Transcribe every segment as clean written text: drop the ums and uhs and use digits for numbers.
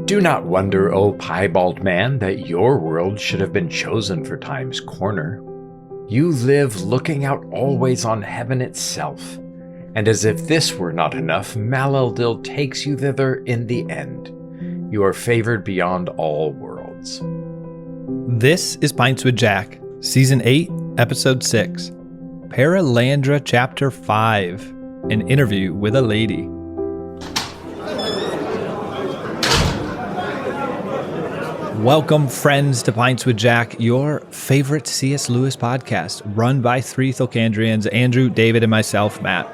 Do not wonder, O piebald man, that your world should have been chosen for time's corner. You live looking out always on heaven itself, and as if this were not enough, Malaldil takes you thither in the end. You are favored beyond all worlds. This is Pints with Jack, Season 8, Episode 6, Perelandra Chapter 5, an interview with a lady. Welcome, friends, to Pints with Jack, your favorite C.S. Lewis podcast, run by three Thulkandrians, Andrew, David, and myself, Matt.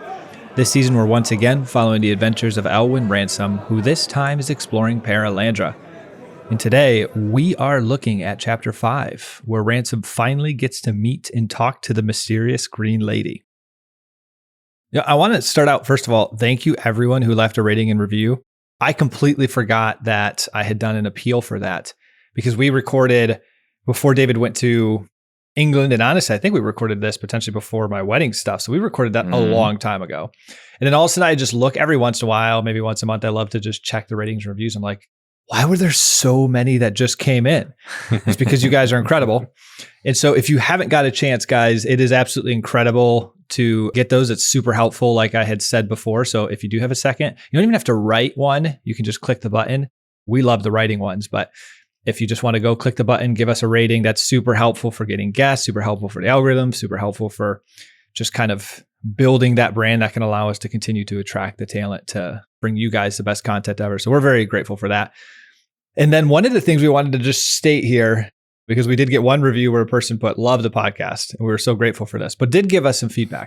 This season, we're once again following the adventures of Elwyn Ransom, who this time is exploring Perelandra. And today, we are looking at Chapter 5, where Ransom finally gets to meet and talk to the mysterious Green Lady. Yeah, I want to start out, first of all, thank you everyone who left a rating and review. I completely forgot that I had done an appeal for that, because we recorded before David went to England. And honestly, I think we recorded this potentially before my wedding stuff. So we recorded that a long time ago. And then all of a sudden I just look every once in a while, maybe once a month, I love to just check the ratings and reviews. I'm like, why were there so many that just came in? It's because you guys are incredible. And so if you haven't got a chance, guys, it is absolutely incredible to get those. It's super helpful, like I had said before. So if you do have a second, you don't even have to write one. You can just click the button. We love the writing ones, but if you just want to go click the button, give us a rating, that's super helpful for getting guests, super helpful for the algorithm, super helpful for just kind of building that brand that can allow us to continue to attract the talent to bring you guys the best content ever. So we're very grateful for that. And then one of the things we wanted to just state here, because we did get one review where a person put, love the podcast. And we were so grateful for this, but did give us some feedback.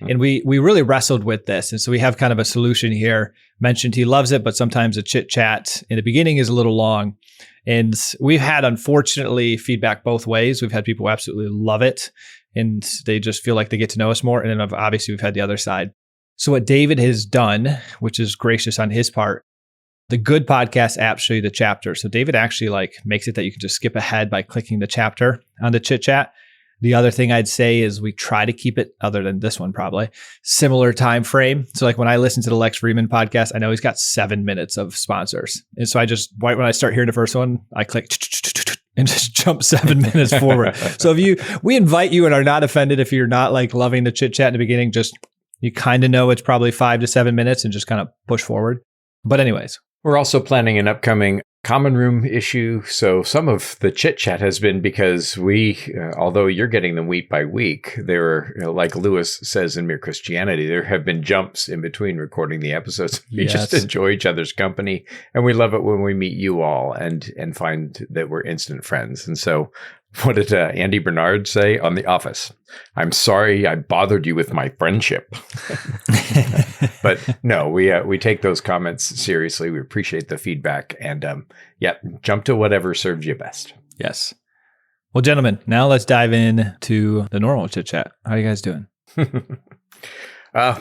And we really wrestled with this. And so we have kind of a solution here. Mentioned he loves it, but sometimes a chit-chat in the beginning is a little long. And we've had, unfortunately, feedback both ways. We've had people who absolutely love it, and they just feel like they get to know us more. And then obviously we've had the other side. So what David has done, which is gracious on his part, the good podcast apps show you the chapter. So David actually makes it that you can just skip ahead by clicking the chapter on the Chit-Chat. The other thing I'd say is we try to keep it, other than this one probably, similar time frame. So like when I listen to the Lex Freeman podcast, I know he's got 7 minutes of sponsors. And so I just, right when I start hearing the first one, I click and just jump 7 minutes forward. So we invite you and are not offended if you're not loving the Chit-Chat in the beginning, just you kind of know it's probably 5 to 7 minutes and just kind of push forward. But anyways. We're also planning an upcoming Common Room issue. So some of the chit-chat has been because we, although you're getting them week by week, there, like Lewis says in Mere Christianity, there have been jumps in between recording the episodes. We just enjoy each other's company. And we love it when we meet you all and find that we're instant friends. And so what did Andy Bernard say on The Office? I'm sorry I bothered you with my friendship. But no, we take those comments seriously. We appreciate the feedback, and jump to whatever serves you best. Yes. Well, gentlemen, now let's dive in to the normal chit-chat. How are you guys doing?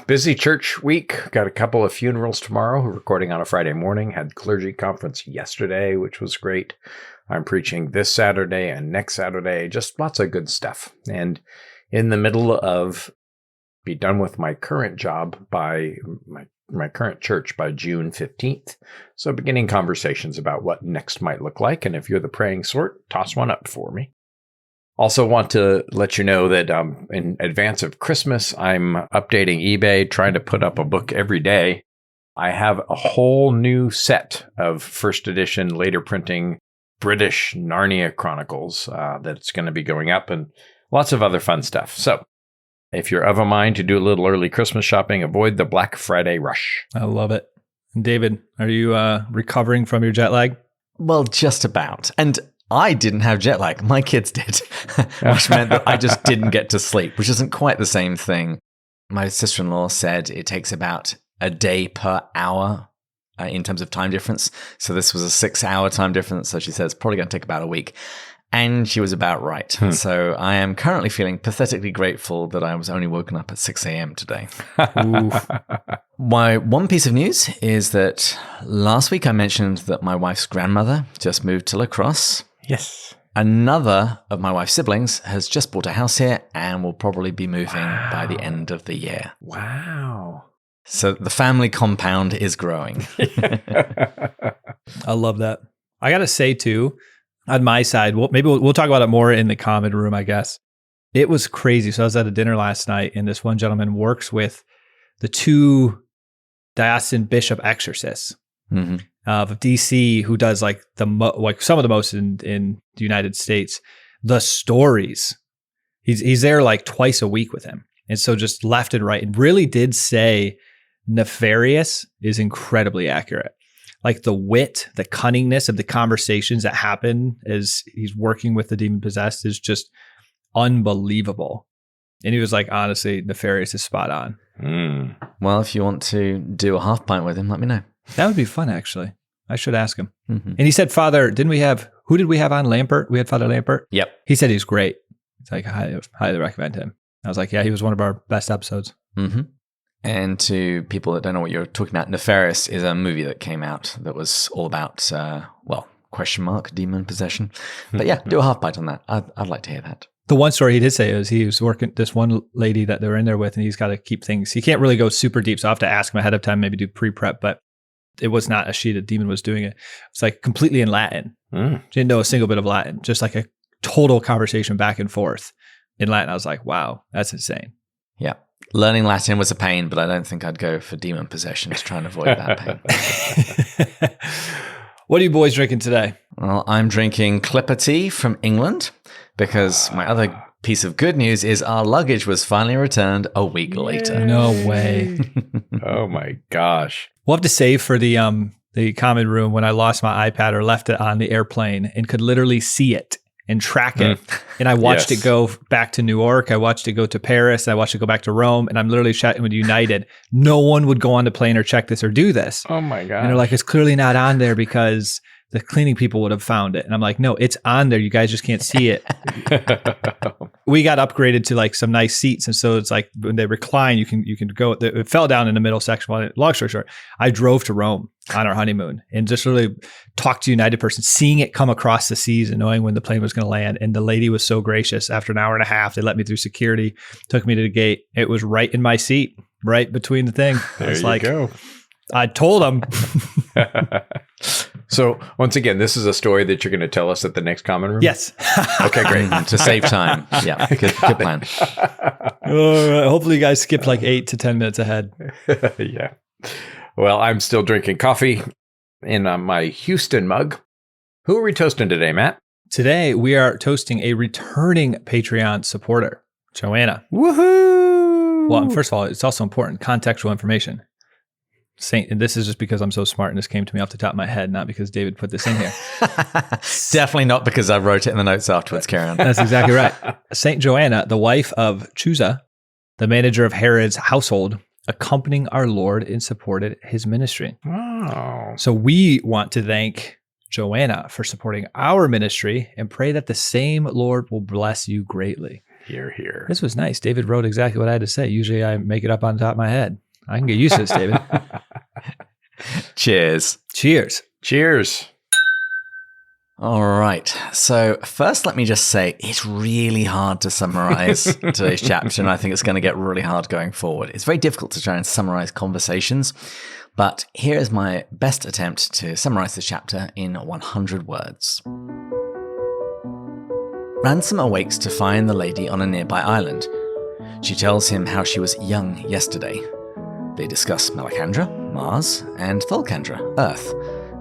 Busy church week. Got a couple of funerals tomorrow. We're recording on a Friday morning. Had clergy conference yesterday, which was great. I'm preaching this Saturday and next Saturday. Just lots of good stuff. And in the middle of be done with my current job by my current church by June 15th. So beginning conversations about what next might look like. And if you're the praying sort, toss one up for me. Also want to let you know that in advance of Christmas, I'm updating eBay, trying to put up a book every day. I have a whole new set of first edition, later printing British Narnia Chronicles that's going to be going up, and lots of other fun stuff. So if you're of a mind to do a little early Christmas shopping, avoid the Black Friday rush. I love it. David, are you recovering from your jet lag? Well, just about. And I didn't have jet lag. My kids did, which meant that I just didn't get to sleep, which isn't quite the same thing. My sister-in-law said it takes about a day per hour in terms of time difference. So this was a 6-hour time difference. So she said it's probably going to take about a week. And she was about right. So I am currently feeling pathetically grateful that I was only woken up at 6 a.m. today. My one piece of news is that last week I mentioned that my wife's grandmother just moved to La Crosse. Yes. Another of my wife's siblings has just bought a house here and will probably be moving by the end of the year. Wow. So the family compound is growing. I love that. I got to say too, on my side, maybe we'll talk about it more in the common room, I guess. It was crazy. So I was at a dinner last night, and this one gentleman works with the 2 diocesan bishop exorcists of DC, who does like some of the most in the United States. The stories, he's there like twice a week with him, and so just left and right, and really did say nefarious is incredibly accurate. Like the wit, the cunningness of the conversations that happen as he's working with the demon possessed is just unbelievable. And he was like, honestly, nefarious is spot on. Well, if you want to do a half pint with him, let me know. That would be fun, actually. I should ask him. And he said, who did we have on? Lampert? We had Father Lampert. Yep. He said he's great. It's like, I highly recommend him. I was like, yeah, he was one of our best episodes. And to people that don't know what you're talking about, Nefarious is a movie that came out that was all about, demon possession. But yeah, do a half pint on that. I'd like to hear that. The one story he did say is he was working this one lady that they were in there with, and he's got to keep things. He can't really go super deep, so I have to ask him ahead of time, maybe do pre-prep. But it was not a she, the demon was doing it. It's like completely in Latin. She didn't know a single bit of Latin, just like a total conversation back and forth in Latin. I was like, wow, that's insane. Yeah. Learning Latin was a pain, but I don't think I'd go for demon possession to try and avoid that pain. What are you boys drinking today? Well, I'm drinking Clipper tea from England because my other piece of good news is our luggage was finally returned a week later. No way. Oh my gosh. We'll have to save for the common room when I lost my iPad or left it on the airplane and could literally see it and track it. And I watched it go back to New York. I watched it go to Paris. I watched it go back to Rome. And I'm literally chatting with United. No one would go on the plane or check this or do this. Oh my God. And they're like, it's clearly not on there because the cleaning people would have found it. And I'm like, no, it's on there. You guys just can't see it. We got upgraded to like some nice seats. And so it's like when they recline, you can go, it fell down in the middle section. Long story short, I drove to Rome on our honeymoon and just really talked to United person, seeing it come across the seas and knowing when the plane was going to land. And the lady was so gracious. After an hour and a half, they let me through security, took me to the gate. It was right in my seat, right between the thing. There you go. I told them. So once again, this is a story that you're going to tell us at the next common room? Yes. Okay, great. To save time. Yeah, good plan. Hopefully you guys skipped like 8 to 10 minutes ahead. Yeah. Well, I'm still drinking coffee in my Houston mug. Who are we toasting today, Matt? Today, we are toasting a returning Patreon supporter, Joanna. Woohoo! Well, first of all, it's also important, contextual information. And this is just because I'm so smart and this came to me off the top of my head, not because David put this in here. Definitely not because I wrote it in the notes afterwards, Karen. That's exactly right. Saint Joanna, the wife of Chusa, the manager of Herod's household, accompanying our Lord and supported his ministry. Oh. So we want to thank Joanna for supporting our ministry and pray that the same Lord will bless you greatly. Hear, hear. This was nice. David wrote exactly what I had to say. Usually I make it up on top of my head. I can get used to this, David. Cheers. Cheers. Cheers. All right. So first, let me just say it's really hard to summarize today's chapter, and I think it's going to get really hard going forward. It's very difficult to try and summarize conversations, but here is my best attempt to summarize this chapter in 100 words. Ransom awakes to find the lady on a nearby island. She tells him how she was young yesterday. They discuss Melicandra, Mars, and Thulcandra, Earth,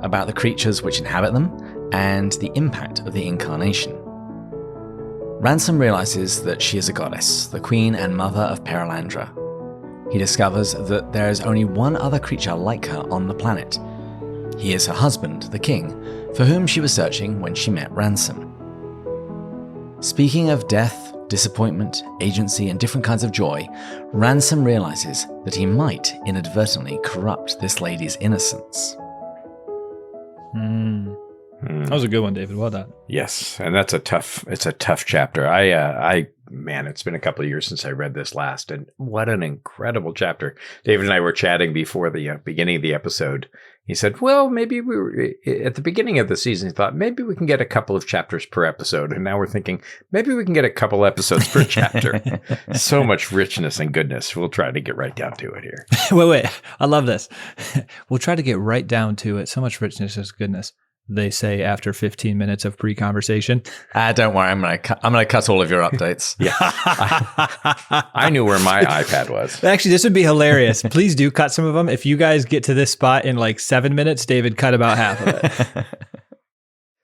about the creatures which inhabit them, and the impact of the Incarnation. Ransom realizes that she is a goddess, the queen and mother of Perelandra. He discovers that there is only one other creature like her on the planet. He is her husband, the king, for whom she was searching when she met Ransom. Speaking of death, disappointment, agency, and different kinds of joy, Ransom realizes that he might inadvertently corrupt this lady's innocence. That was a good one, David. Well done. Yes, and it's a tough chapter. I man, it's been a couple of years since I read this last, and what an incredible chapter. David and I were chatting before the beginning of the episode. He said, well, maybe we were at the beginning of the season, he thought maybe we can get a couple of chapters per episode. And now we're thinking maybe we can get a couple episodes per chapter. So much richness and goodness. We'll try to get right down to it here. Wait. I love this. We'll try to get right down to it. So much richness and goodness. They say after 15 minutes of pre-conversation. Don't worry, I'm gonna cut all of your updates. Yeah, I knew where my iPad was. Actually, this would be hilarious. Please do cut some of them. If you guys get to this spot in like 7 minutes, David cut about half of it.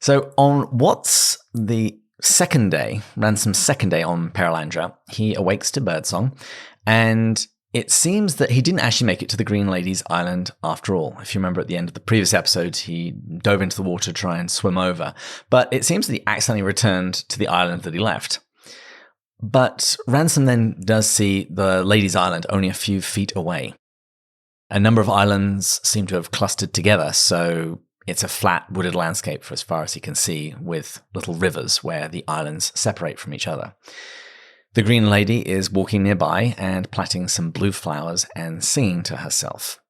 So on what's the second day, Ransom's second day on Perelandra, he awakes to birdsong, and it seems that he didn't actually make it to the Green Lady's Island after all. If you remember at the end of the previous episode, he dove into the water to try and swim over. But it seems that he accidentally returned to the island that he left. But Ransom then does see the Lady's Island only a few feet away. A number of islands seem to have clustered together, so it's a flat wooded landscape for as far as he can see, with little rivers where the islands separate from each other. The Green Lady is walking nearby and plaiting some blue flowers and singing to herself.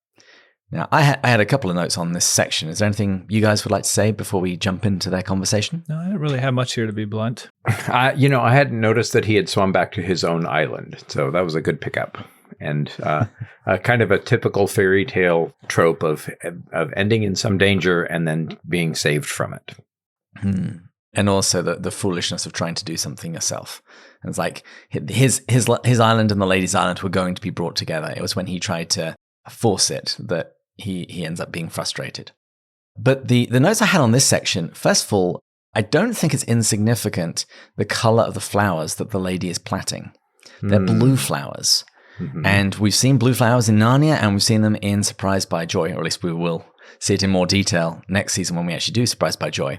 Now, I had a couple of notes on this section. Is there anything you guys would like to say before we jump into their conversation? No, I don't really have much here, to be blunt. I hadn't noticed that he had swum back to his own island, so that was a good pickup. And kind of a typical fairy tale trope of ending in some danger and then being saved from it. And also the foolishness of trying to do something yourself. And it's like his island and the Lady's Island were going to be brought together. It was when he tried to force it that he ends up being frustrated. But the notes I had on this section, first of all, I don't think it's insignificant the color of the flowers that the lady is plaiting. They're blue flowers. Mm-hmm. And we've seen blue flowers in Narnia, and we've seen them in Surprised by Joy, or at least we will see it in more detail next season when we actually do Surprised by Joy.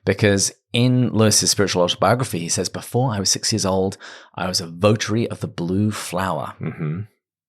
Because in Lewis's spiritual autobiography, he says, before I was 6 years old, I was a votary of the blue flower. Mm-hmm.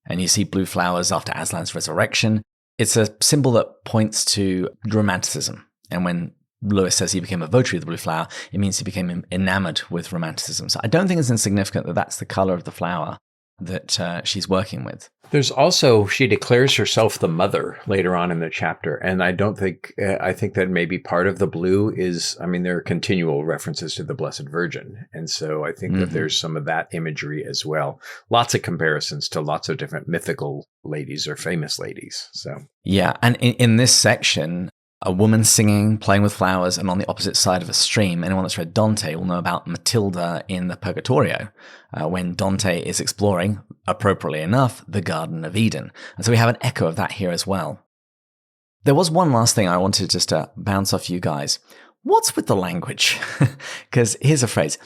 And you see blue flowers after Aslan's resurrection. It's a symbol that points to romanticism. And when Lewis says he became a votary of the blue flower, it means he became enamored with romanticism. So I don't think it's insignificant that that's the color of the flower that she's working with. There's also, she declares herself the mother later on in the chapter. And I think that maybe part of the blue is, there are continual references to the Blessed Virgin. And so I think that there's some of that imagery as well. Lots of comparisons to lots of different mythical ladies or famous ladies. So yeah. And in this section, a woman singing, playing with flowers, and on the opposite side of a stream. Anyone that's read Dante will know about Matilda in the Purgatorio, when Dante is exploring, appropriately enough, the Garden of Eden. And so we have an echo of that here as well. There was one last thing I wanted just to bounce off you guys. What's with the language? Because here's a phrase.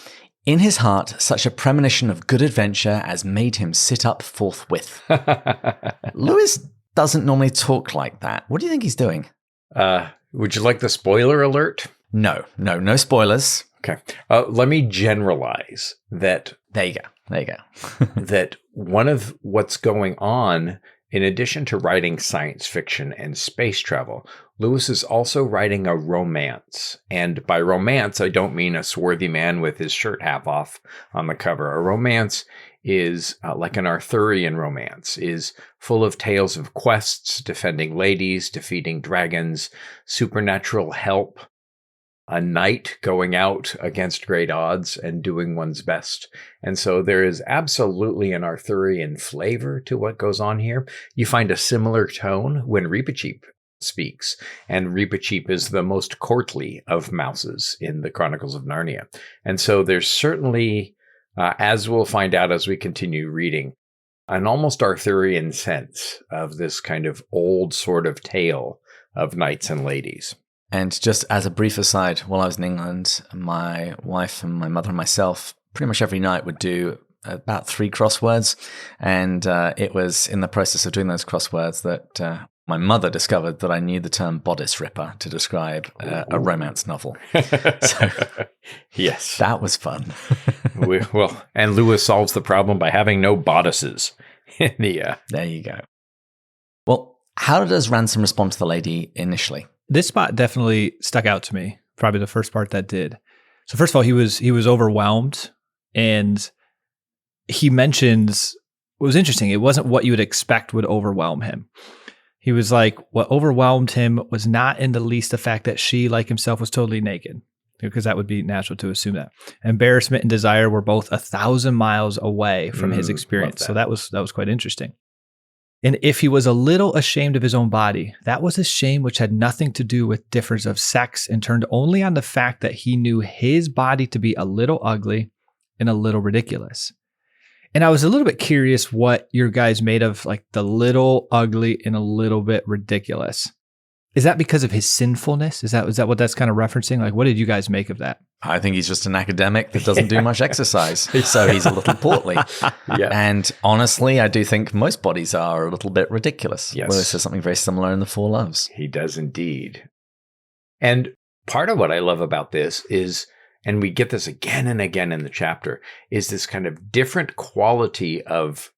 In his heart, such a premonition of good adventure as made him sit up forthwith. Lewis doesn't normally talk like that. What do you think he's doing? Would you like the spoiler alert? No spoilers. Okay. Let me generalize that. There you go. That one of what's going on, in addition to writing science fiction and space travel, Lewis is also writing a romance. And by romance, I don't mean a swarthy man with his shirt half off on the cover. A romance is like an Arthurian romance, is full of tales of quests, defending ladies, defeating dragons, supernatural help, a knight going out against great odds and doing one's best. And so there is absolutely an Arthurian flavor to what goes on here. You find a similar tone when Reepicheep speaks, and Reepicheep is the most courtly of mouses in the Chronicles of Narnia. And so there's certainly, as we'll find out as we continue reading, an almost Arthurian sense of this kind of old sort of tale of knights and ladies. And just as a brief aside, while I was in England, my wife and my mother and myself pretty much every night would do about 3 crosswords. And it was in the process of doing those crosswords that my mother discovered that I knew the term bodice ripper to describe a romance novel. So yes, that was fun. And Lewis solves the problem by having no bodices. There you go. Well, how does Ransom respond to the lady initially? This spot definitely stuck out to me. Probably the first part that did. So first of all, he was overwhelmed, and he mentions, what was interesting, it wasn't what you would expect would overwhelm him. He was like, what overwhelmed him was not in the least the fact that she, like himself, was totally naked, because that would be natural to assume that. Embarrassment and desire were both 1,000 miles away from his experience. So that was quite interesting. And if he was a little ashamed of his own body, that was a shame which had nothing to do with difference of sex and turned only on the fact that he knew his body to be a little ugly and a little ridiculous. And I was a little bit curious what your guys made of, like the little ugly and a little bit ridiculous. Is that because of his sinfulness? Is that what that's kind of referencing? Like, what did you guys make of that? I think he's just an academic that doesn't do much exercise. So he's a little portly. Yeah. And honestly, I do think most bodies are a little bit ridiculous. Yes. Lewis says something very similar in The Four Loves. He does indeed. And part of what I love about this is, and we get this again and again in the chapter, is this kind of different quality of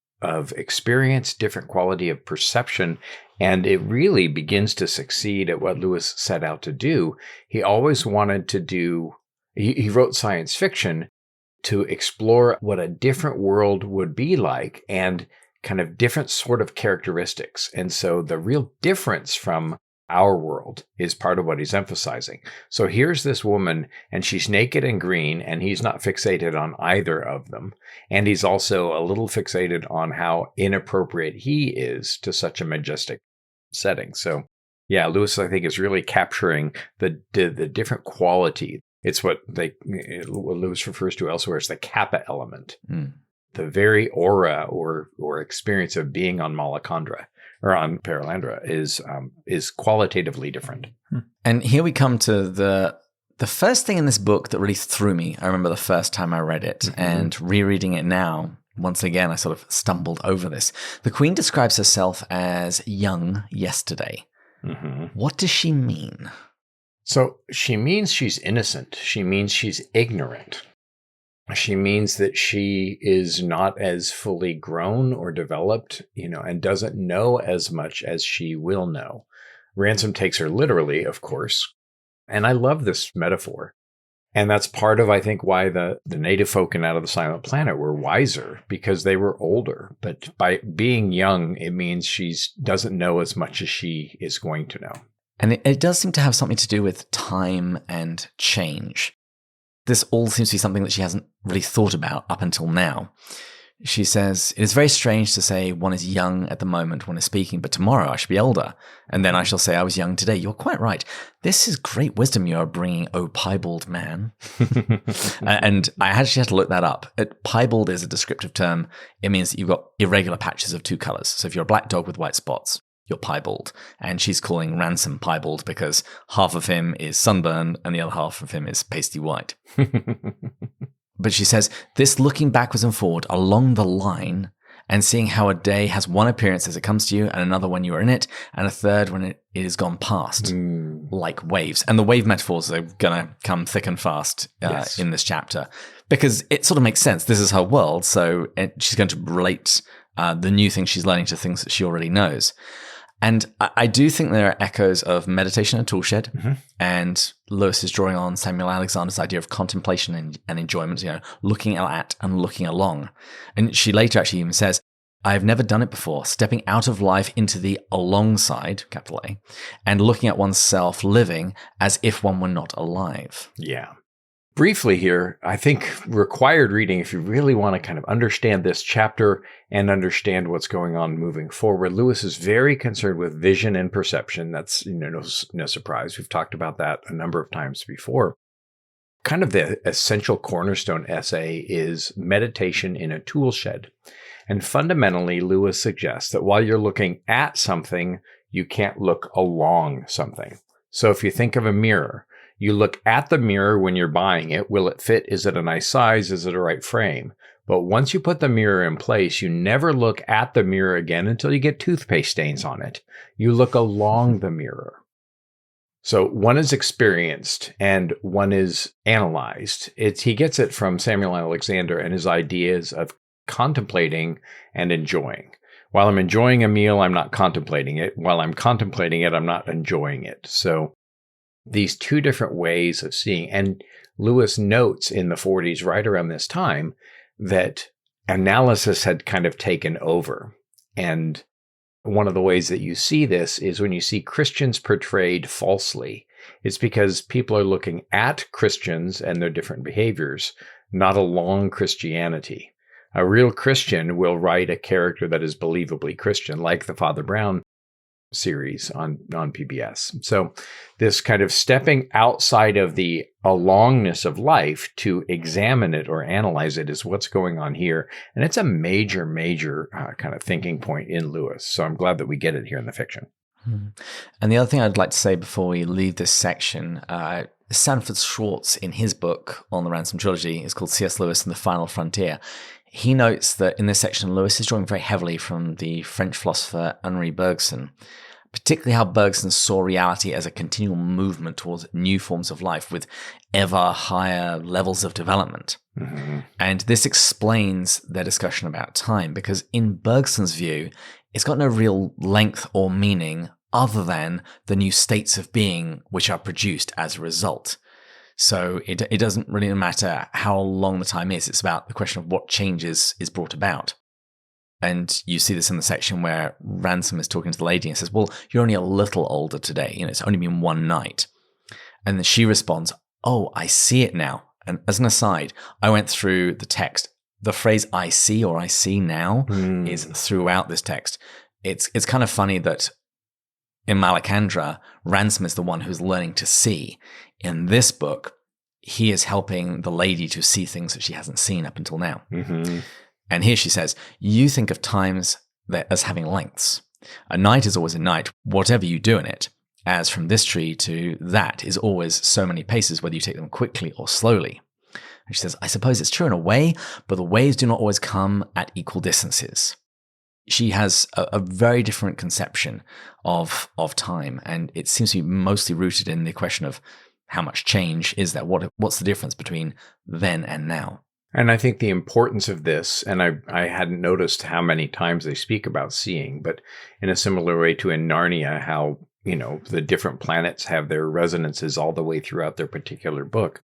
experience, different quality of perception. And it really begins to succeed at what Lewis set out to do. He always wanted to do, he wrote science fiction to explore what a different world would be like and kind of different sort of characteristics. And so the real difference from our world is part of what he's emphasizing. So here's this woman, and she's naked and green, and he's not fixated on either of them. And he's also a little fixated on how inappropriate he is to such a majestic setting. So yeah, Lewis, I think, is really capturing the different quality. It's what Lewis refers to elsewhere as the kappa element. The very aura or experience of being on Malacandra or on Perelandra is qualitatively different. And here we come to the first thing in this book that really threw me. I remember the first time I read it, and rereading it now, once again, I sort of stumbled over this. The Queen describes herself as young yesterday. What does she mean? So she means she's innocent. She means she's ignorant. She means that she is not as fully grown or developed, and doesn't know as much as she will know. Ransom takes her literally, of course. And I love this metaphor. And that's part of, I think, why the native folk in Out of the Silent Planet were wiser, because they were older. But by being young, it means she doesn't know as much as she is going to know. And it does seem to have something to do with time and change. This all seems to be something that she hasn't really thought about up until now. She says, it is very strange to say one is young at the moment one is speaking, but tomorrow I shall be older, and then I shall say I was young today. You're quite right. This is great wisdom you are bringing, O piebald man. And I actually had to look that up. Piebald is a descriptive term. It means that you've got irregular patches of two colors. So if you're a black dog with white spots, you're piebald. And she's calling Ransom piebald because half of him is sunburned and the other half of him is pasty white. But she says, this looking backwards and forward along the line and seeing how a day has one appearance as it comes to you and another when you are in it and a third when it is gone past, like waves. And the wave metaphors are going to come thick and fast in this chapter because it sort of makes sense. This is her world. So she's going to relate the new things she's learning to things that she already knows. And I do think there are echoes of meditation and toolshed, and Lewis is drawing on Samuel Alexander's idea of contemplation and enjoyment, looking at and looking along. And she later actually even says, I have never done it before, stepping out of life into the alongside, capital A, and looking at oneself living as if one were not alive. Yeah. Briefly here, I think required reading, if you really want to kind of understand this chapter and understand what's going on moving forward, Lewis is very concerned with vision and perception. That's no surprise. We've talked about that a number of times before. Kind of the essential cornerstone essay is meditation in a tool shed. And fundamentally, Lewis suggests that while you're looking at something, you can't look along something. So if you think of a mirror, you look at the mirror when you're buying it. Will it fit? Is it a nice size? Is it a right frame? But once you put the mirror in place, you never look at the mirror again until you get toothpaste stains on it. You look along the mirror. So one is experienced and one is analyzed. He gets it from Samuel Alexander and his ideas of contemplating and enjoying. While I'm enjoying a meal, I'm not contemplating it. While I'm contemplating it, I'm not enjoying it. So these two different ways of seeing. And Lewis notes in the 40s, right around this time, that analysis had kind of taken over. And one of the ways that you see this is when you see Christians portrayed falsely. It's because people are looking at Christians and their different behaviors, not along Christianity. A real Christian will write a character that is believably Christian, like the Father Brown series on PBS. So this kind of stepping outside of the alongness of life to examine it or analyze it is what's going on here. And it's a major, major kind of thinking point in Lewis. So I'm glad that we get it here in the fiction. And the other thing I'd like to say before we leave this section, Sanford Schwartz, in his book on the Ransom trilogy, is called C.S. Lewis and the Final Frontier. He notes that in this section, Lewis is drawing very heavily from the French philosopher Henri Bergson, particularly how Bergson saw reality as a continual movement towards new forms of life with ever higher levels of development. Mm-hmm. And this explains their discussion about time, because in Bergson's view, it's got no real length or meaning other than the new states of being which are produced as a result. So it doesn't really matter how long the time is. It's about the question of what changes is brought about. And you see this in the section where Ransom is talking to the lady and says, well, you're only a little older today. It's only been one night. And then she responds, oh, I see it now. And as an aside, I went through the text. The phrase I see or I see now is throughout this text. It's kind of funny that in Malacandra, Ransom is the one who's learning to see. In this book, he is helping the lady to see things that she hasn't seen up until now. Mm-hmm. And here she says, you think of times as having lengths. A night is always a night, whatever you do in it. As from this tree to that is always so many paces, whether you take them quickly or slowly. And she says, I suppose it's true in a way, but the ways do not always come at equal distances. She has a very different conception of time, and it seems to be mostly rooted in the question of how much change is there? What's the difference between then and now? And I think the importance of this, and I hadn't noticed how many times they speak about seeing, but in a similar way to in Narnia, how, the different planets have their resonances all the way throughout their particular book.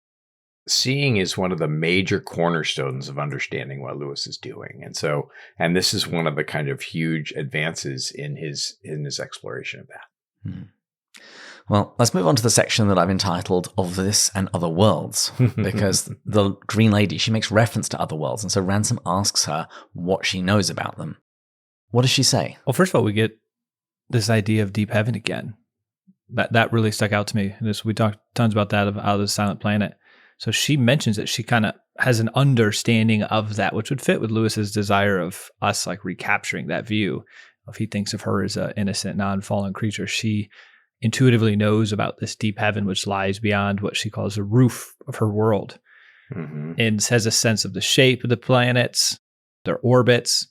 Seeing is one of the major cornerstones of understanding what Lewis is doing. And this is one of the kind of huge advances in his exploration of that. Hmm. Well, let's move on to the section that I've entitled Of This and Other Worlds, because the Green Lady, she makes reference to other worlds. And so Ransom asks her what she knows about them. What does she say? Well, first of all, we get this idea of deep heaven again. That really stuck out to me. We talked tons about that, of Out of the Silent Planet. So she mentions that she kind of has an understanding of that, which would fit with Lewis's desire of us like recapturing that view. If he thinks of her as an innocent, non-fallen creature, she intuitively knows about this deep heaven, which lies beyond what she calls the roof of her world, and has a sense of the shape of the planets, their orbits.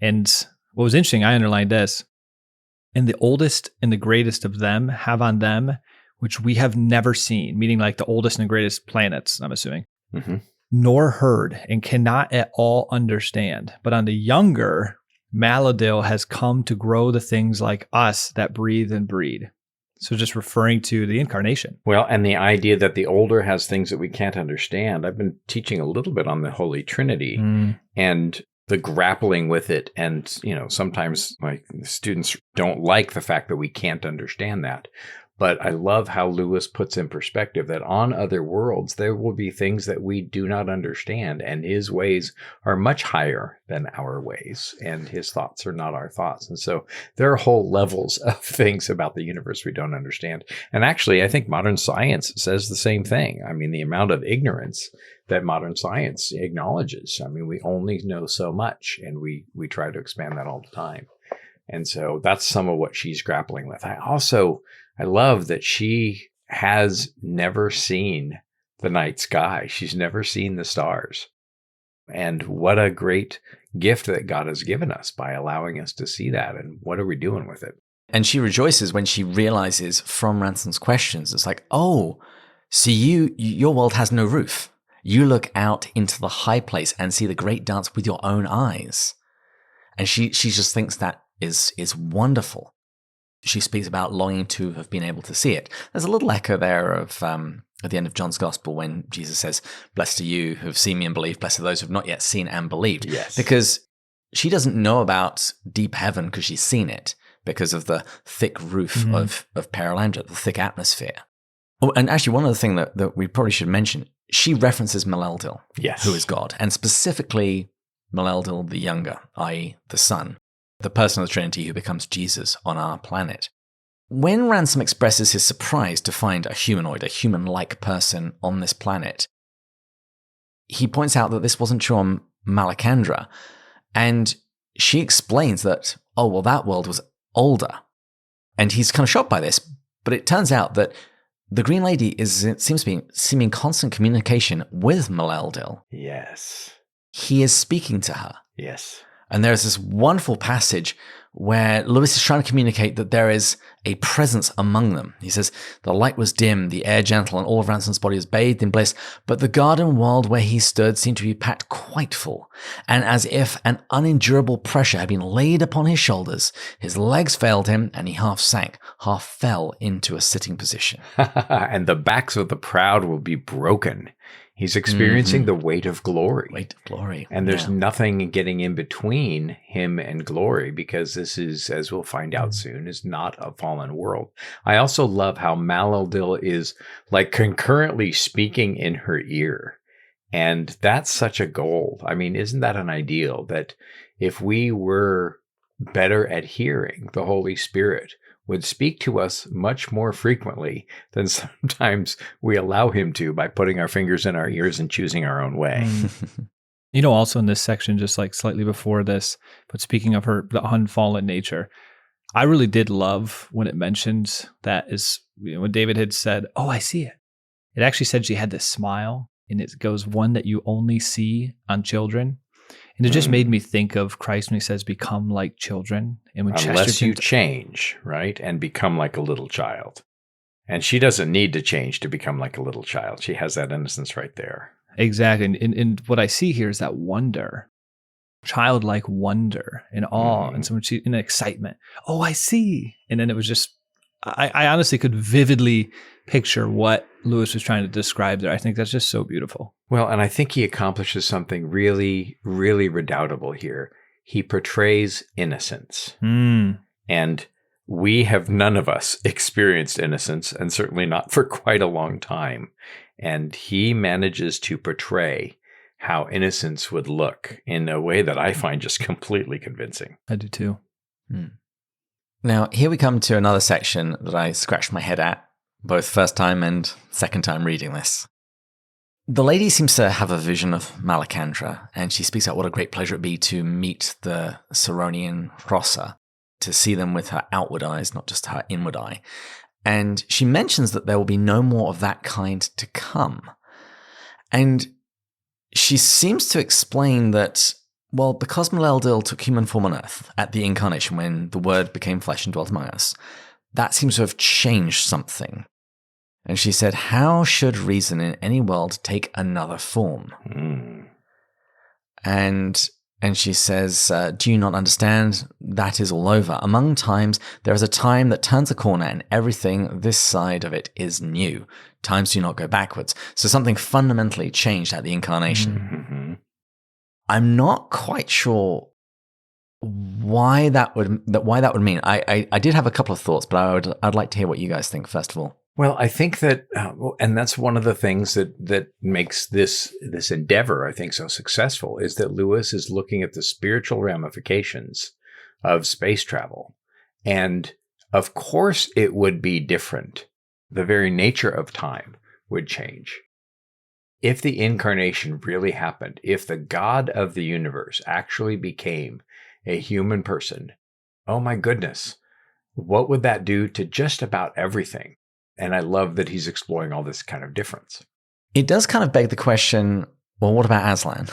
And what was interesting, I underlined this, and the oldest and the greatest of them have on them which we have never seen, meaning like the oldest and greatest planets, I'm assuming, nor heard, and cannot at all understand. But on the younger, Maladil has come to grow the things like us that breathe and breed. So just referring to the Incarnation. Well, and the idea that the older has things that we can't understand. I've been teaching a little bit on the Holy Trinity and the grappling with it. And, sometimes my students don't like the fact that we can't understand that. But I love how Lewis puts in perspective that on other worlds, there will be things that we do not understand, and his ways are much higher than our ways, and his thoughts are not our thoughts. And so there are whole levels of things about the universe we don't understand. And actually, I think modern science says the same thing. I mean, the amount of ignorance that modern science acknowledges. I mean, we only know so much, and we try to expand that all the time. And so that's some of what she's grappling with. I love that she has never seen the night sky. She's never seen the stars. And what a great gift that God has given us by allowing us to see that. And what are we doing with it? And she rejoices when she realizes from Ransom's questions, it's like, oh, see, your world has no roof. You look out into the high place and see the great dance with your own eyes. And she just thinks that is wonderful. She speaks about longing to have been able to see it. There's a little echo there of at the end of John's Gospel when Jesus says, "Blessed are you who have seen me and believed, blessed are those who have not yet seen and believed." Yes. Because she doesn't know about deep heaven because she's seen it, because of the thick roof of Perelandra, the thick atmosphere. Oh, and actually, one other thing that we probably should mention, she references Maleldil, Yes. who is God, and specifically Maleldil the Younger, i.e. the Son, the person of the Trinity who becomes Jesus on our planet. When Ransom expresses his surprise to find a humanoid, a human-like person on this planet, he points out that this wasn't true on Malacandra, and she explains that, oh, well, that world was older. And he's kind of shocked by this, but it turns out that the Green Lady seems to be in constant communication with Maleldil. Yes. He is speaking to her. Yes. And there's this wonderful passage where Lewis is trying to communicate that there is a presence among them. He says, "The light was dim, the air gentle, and all of Ransom's body was bathed in bliss, but the garden world where he stood seemed to be packed quite full, and as if an unendurable pressure had been laid upon his shoulders, his legs failed him, and he half sank, half fell into a sitting position." And the backs of the proud will be broken. He's experiencing the weight of glory. Weight of glory. And there's nothing getting in between him and glory, because this is, as we'll find out soon, is not a fallen world. I also love how Maleldil is like concurrently speaking in her ear. And that's such a goal. I mean, isn't that an ideal that if we were better at hearing, the Holy Spirit would speak to us much more frequently than sometimes we allow him to by putting our fingers in our ears and choosing our own way. You know, also in this section, just like slightly before this, but speaking of her, the unfallen nature, I really did love when it mentions that is, you know, when David had said, "Oh, I see it." It actually said she had this smile, and it goes, "One that you only see on children." And it just made me think of Christ when he says, "Become like children." And when Unless you change, right, and become like a little child. And she doesn't need to change to become like a little child. She has that innocence right there. Exactly. And what I see here is that wonder, childlike wonder and awe. And so when she, in excitement, "Oh, I see." And then it was just, I honestly could vividly picture what Lewis was trying to describe there. I think that's just so beautiful. Well, and I think he accomplishes something really, really redoubtable here. He portrays innocence. And we have none of us experienced innocence, and certainly not for quite a long time. And he manages to portray how innocence would look in a way that I find just completely convincing. I do too. Now, here we come to another section that I scratched my head at, both first time and second time reading this. The lady seems to have a vision of Malacandra, and she speaks out what a great pleasure it'd be to meet the Saronian Rossa, to see them with her outward eyes, not just her inward eye. And she mentions that there will be no more of that kind to come. And she seems to explain that, well, because Maleldil took human form on Earth at the Incarnation, when the Word became flesh and dwelt among us, that seems to have changed something. And she said, "How should reason in any world take another form?" And she says, "Do you not understand? That is all over. Among times, there is a time that turns a corner, and everything this side of it is new. Times do not go backwards." So something fundamentally changed at the Incarnation. I'm not quite sure why that would mean. I did have a couple of thoughts, but I'd like to hear what you guys think first of all. Well, I think that, and that's one of the things that makes this endeavor, I think, so successful, is that Lewis is looking at the spiritual ramifications of space travel. And of course, it would be different. The very nature of time would change. If the Incarnation really happened, if the God of the universe actually became a human person, oh my goodness, what would that do to just about everything? And I love that he's exploring all this kind of difference. It does kind of beg the question, well, what about Aslan?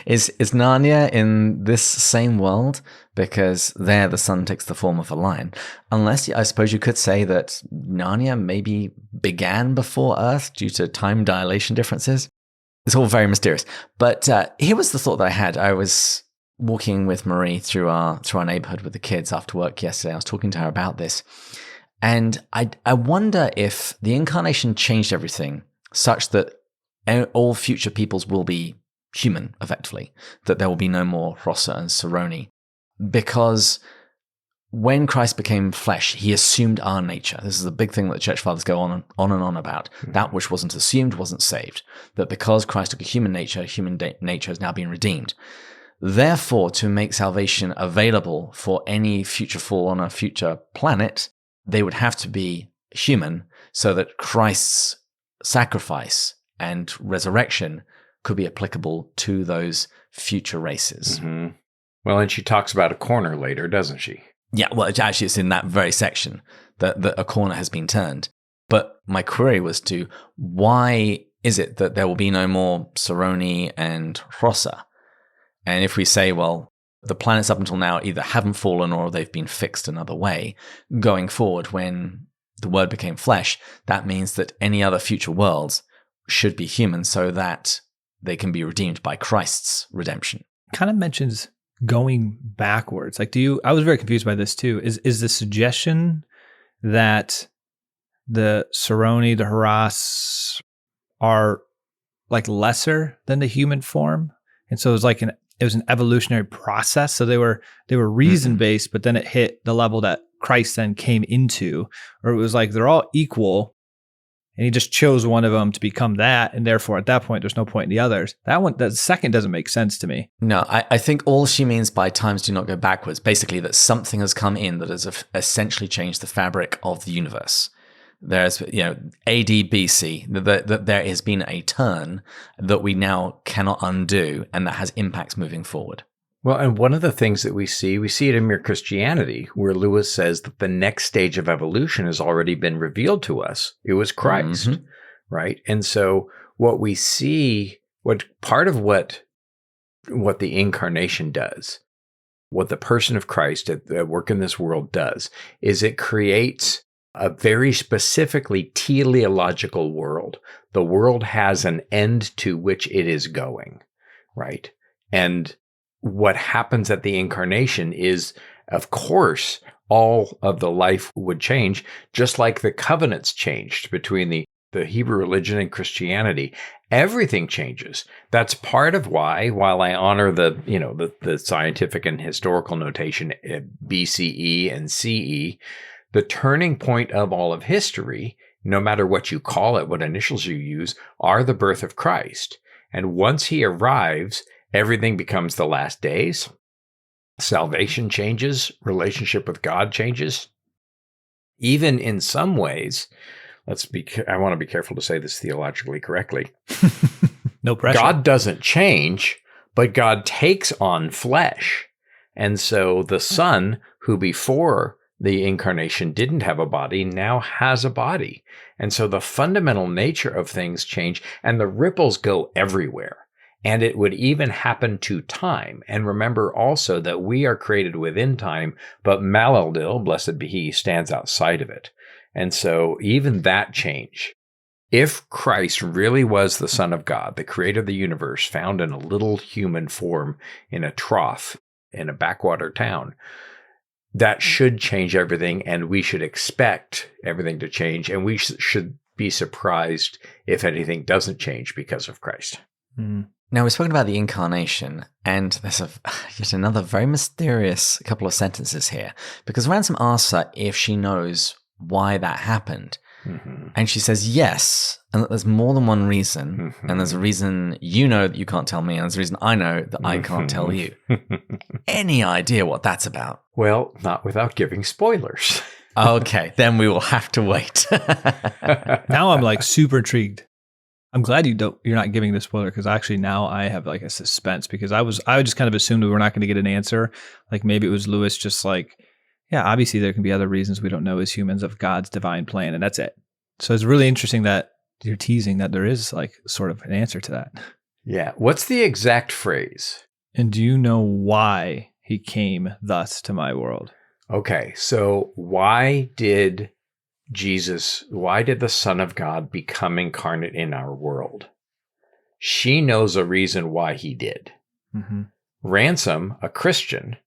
Is Narnia in this same world? Because there the sun takes the form of a lion. Unless, I suppose you could say that Narnia maybe began before Earth due to time dilation differences. It's all very mysterious. But here was the thought that I had. I was walking with Marie through our neighborhood with the kids after work yesterday. I was talking to her about this. And I wonder if the Incarnation changed everything such that all future peoples will be human, effectively, that there will be no more Rossa and Saroni. Because when Christ became flesh, he assumed our nature. This is the big thing that the church fathers go on and on about. That which wasn't assumed wasn't saved. That because Christ took a human nature has now been redeemed. Therefore, to make salvation available for any future fall on a future planet, they would have to be human so that Christ's sacrifice and resurrection could be applicable to those future races. Mm-hmm. Well, and she talks about a corner later, doesn't she? Yeah, well, actually, it's in that very section that a corner has been turned. But my query was to, why is it that there will be no more Saroni and Rossa? And if we say, well, the planets up until now either haven't fallen or they've been fixed another way, going forward when the Word became flesh, that means that any other future worlds should be human so that they can be redeemed by Christ's redemption. Kind of mentions going backwards. Like, I was very confused by this too. Is the suggestion that the Saroni, the Haras are like lesser than the human form? And so it was an evolutionary process. So they were reason based, but then it hit the level that Christ then came into, or it was like they're all equal and he just chose one of them to become that. And therefore at that point, there's no point in the others. That second doesn't make sense to me. No, I think all she means by times do not go backwards, basically that something has come in that has essentially changed the fabric of the universe. There's, AD, BC, that there has been a turn that we now cannot undo, and that has impacts moving forward. Well, and one of the things that we see it in Mere Christianity, where Lewis says that the next stage of evolution has already been revealed to us. It was Christ, right? And so what we see, what the Incarnation does, what the person of Christ at work in this world does, is it creates a very specifically teleological world. The world has an end to which it is going, right? And what happens at the Incarnation is, of course, all of the life would change, just like the covenants changed between the Hebrew religion and Christianity. Everything changes. That's part of why, while I honor the scientific and historical notation BCE and CE, the turning point of all of history, no matter what you call it, what initials you use, are the birth of Christ. And once he arrives, everything becomes the last days. Salvation changes. Relationship with God changes. Even in some ways, I want to be careful to say this theologically correctly. No pressure. God doesn't change, but God takes on flesh. And so the Son, who before the Incarnation didn't have a body, now has a body. And so the fundamental nature of things change, and the ripples go everywhere. And it would even happen to time. And remember also that we are created within time, but Malalil, blessed be he, stands outside of it. And so even that change, if Christ really was the Son of God, the creator of the universe, found in a little human form in a trough in a backwater town, that should change everything, and we should expect everything to change, and we should be surprised if anything doesn't change because of Christ. Mm. Now, we've spoken about the Incarnation, and there's yet another very mysterious couple of sentences here, because Ransom asks her if she knows why that happened. Mm-hmm. And she says yes, and that there's more than one reason, and there's a reason you know that you can't tell me, and there's a reason I know that I can't tell you. Any idea what that's about? Well, not without giving spoilers. Okay, then we will have to wait. Now I'm like super intrigued. I'm glad you're not giving the spoiler, because actually now I have like a suspense, because I just kind of assumed we were not going to get an answer. Like maybe it was Lewis just like, yeah, obviously there can be other reasons we don't know as humans of God's divine plan, and that's it. So it's really interesting that you're teasing that there is like sort of an answer to that. Yeah. What's the exact phrase? And do you know why he came thus to my world? Okay. So why did the Son of God become incarnate in our world? She knows a reason why he did. Mm-hmm. Ransom, a Christian,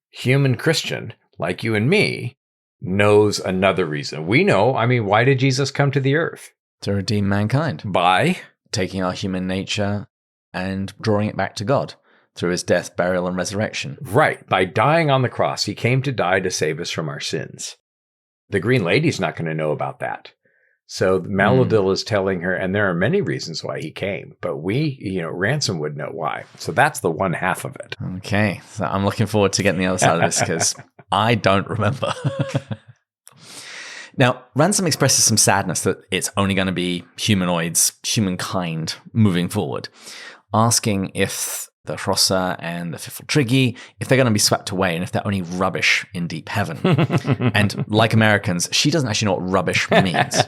human Christian, like you and me, knows another reason. We know, why did Jesus come to the earth? To redeem mankind. By taking our human nature and drawing it back to God through his death, burial, and resurrection. Right. By dying on the cross. He came to die to save us from our sins. The Green Lady's not going to know about that. So Maladil is telling her, and there are many reasons why he came, but Ransom would know why. So that's the one half of it. Okay. So I'm looking forward to getting the other side of this because I don't remember. Now, Ransom expresses some sadness that it's only going to be humanoids, humankind moving forward, asking if the Hrossa and the Fifiltrigi, if they're going to be swept away and if they're only rubbish in deep heaven. And like Americans, she doesn't actually know what rubbish means.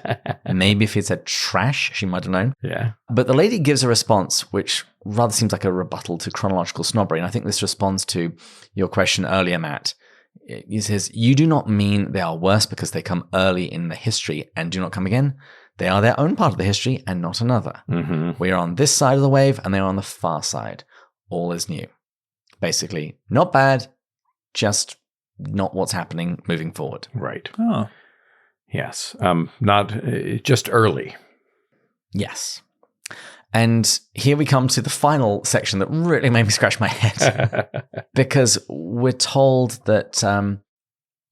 Maybe if he said trash, she might have known. Yeah. But the lady gives a response which rather seems like a rebuttal to chronological snobbery. And I think this responds to your question earlier, Matt. He says, you do not mean they are worse because they come early in the history and do not come again. They are their own part of the history and not another. Mm-hmm. We are on this side of the wave and they are on the far side. All is new. Basically, not bad, just not what's happening moving forward. Right. Oh. Yes. Not just early. Yes. And here we come to the final section that really made me scratch my head because we're told that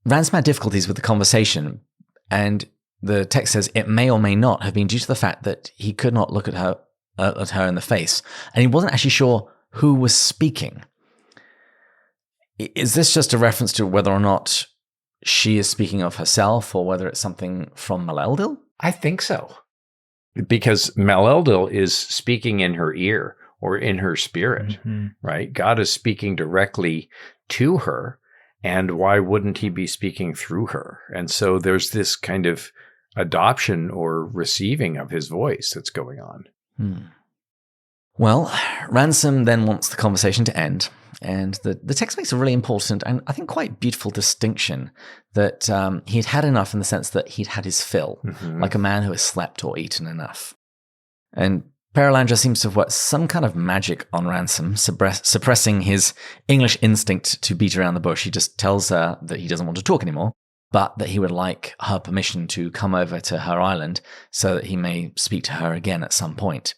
Ransom had difficulties with the conversation, and the text says it may or may not have been due to the fact that he could not look at her in the face, and he wasn't actually sure who was speaking. Is this just a reference to whether or not she is speaking of herself, or whether it's something from Maladil? I think so. Because Maladil is speaking in her ear or in her spirit, right? God is speaking directly to her, and why wouldn't he be speaking through her? And so there's this kind of adoption or receiving of his voice that's going on. Well, Ransom then wants the conversation to end, and the text makes a really important and I think quite beautiful distinction that he'd had enough in the sense that he'd had his fill, like a man who has slept or eaten enough. And Perelandra seems to have worked some kind of magic on Ransom, suppressing his English instinct to beat around the bush. He just tells her that he doesn't want to talk anymore, but that he would like her permission to come over to her island so that he may speak to her again at some point.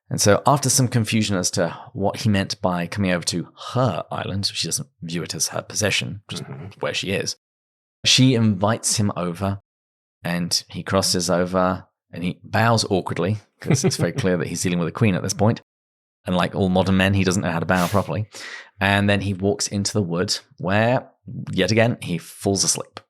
And so after some confusion as to what he meant by coming over to her island, she doesn't view it as her possession, just where she is, she invites him over, and he crosses over and he bows awkwardly because it's very clear that he's dealing with a queen at this point. And like all modern men, he doesn't know how to bow properly. And then he walks into the wood where, yet again, he falls asleep.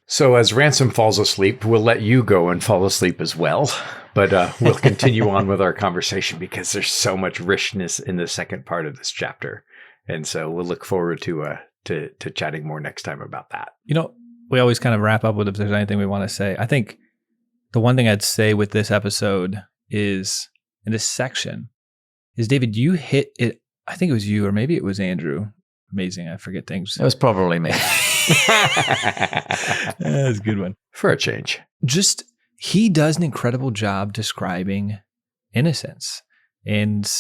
So as Ransom falls asleep, we'll let you go and fall asleep as well. But we'll continue on with our conversation because there's so much richness in the second part of this chapter. And so we'll look forward to chatting more next time about that. We always kind of wrap up with if there's anything we want to say. I think the one thing I'd say with this episode is, in this section, is David, you hit it. I think it was you, or maybe it was Andrew. Amazing. I forget things. It was probably me. That's a good one. For a change. He does an incredible job describing innocence. And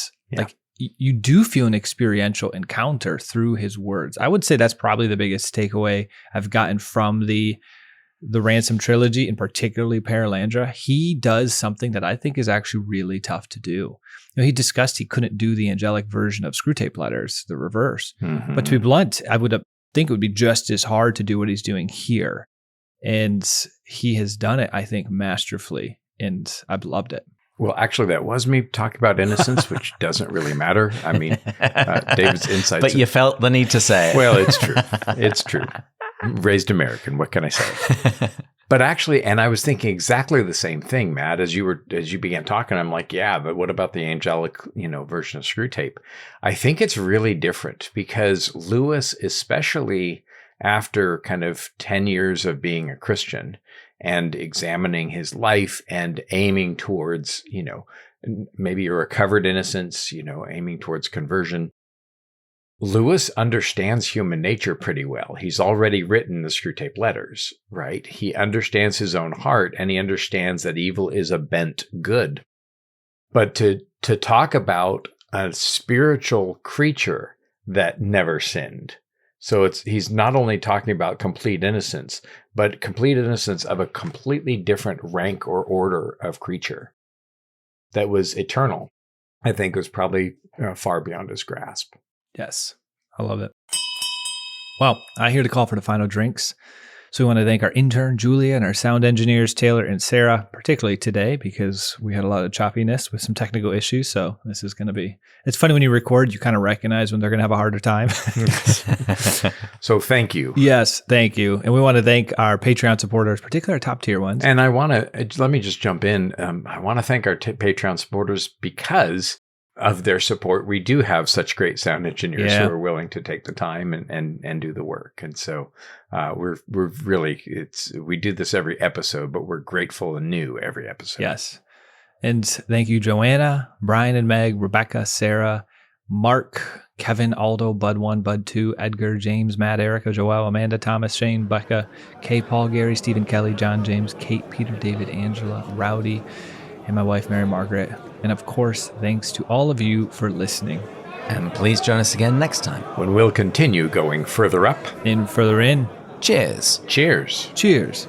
you do feel an experiential encounter through his words. I would say that's probably the biggest takeaway I've gotten from the Ransom trilogy, and particularly Perelandra. He does something that I think is actually really tough to do. He discussed he couldn't do the angelic version of Screwtape Letters, the reverse. But to be blunt, I would think it would be just as hard to do what he's doing here. And he has done it, I think, masterfully. And I've loved it. Well, actually, that was me talking about innocence, which doesn't really matter. I mean, David's insights. But you felt the need to say it. Well, it's true. It's true. Raised American. What can I say? But actually, and I was thinking exactly the same thing, Matt, as you began talking. I'm like, yeah, but what about the angelic, version of Screwtape? I think it's really different because Lewis, especially after kind of 10 years of being a Christian and examining his life and aiming towards, maybe a recovered innocence, aiming towards conversion. Lewis understands human nature pretty well. He's already written the Screwtape Letters, right? He understands his own heart, and he understands that evil is a bent good. But to talk about a spiritual creature that never sinned, So he's not only talking about complete innocence, but complete innocence of a completely different rank or order of creature that was eternal. I think was probably far beyond his grasp. Yes, I love it. Well, I hear the call for the final drinks. So we want to thank our intern, Julia, and our sound engineers, Taylor and Sarah, particularly today because we had a lot of choppiness with some technical issues. So this is going to be, it's funny when you record, you kind of recognize when they're going to have a harder time. So thank you. Yes, thank you. And we want to thank our Patreon supporters, particularly our top tier ones. And I want to, let me just jump in. I want to thank our Patreon supporters because of their support. We do have such great sound engineers who are willing to take the time and do the work. And so we're really, we do this every episode, but we're grateful and new every episode. Yes. And thank you, Joanna, Brian and Meg, Rebecca, Sarah, Mark, Kevin, Aldo, Bud1, Bud2, Edgar, James, Matt, Erica, Joelle, Amanda, Thomas, Shane, Becca, Kay, Paul, Gary, Stephen, Kelly, John, James, Kate, Peter, David, Angela, Rowdy, and my wife, Mary Margaret. And of course, thanks to all of you for listening. And please join us again next time when we'll continue going further up and further in. Cheers. Cheers. Cheers.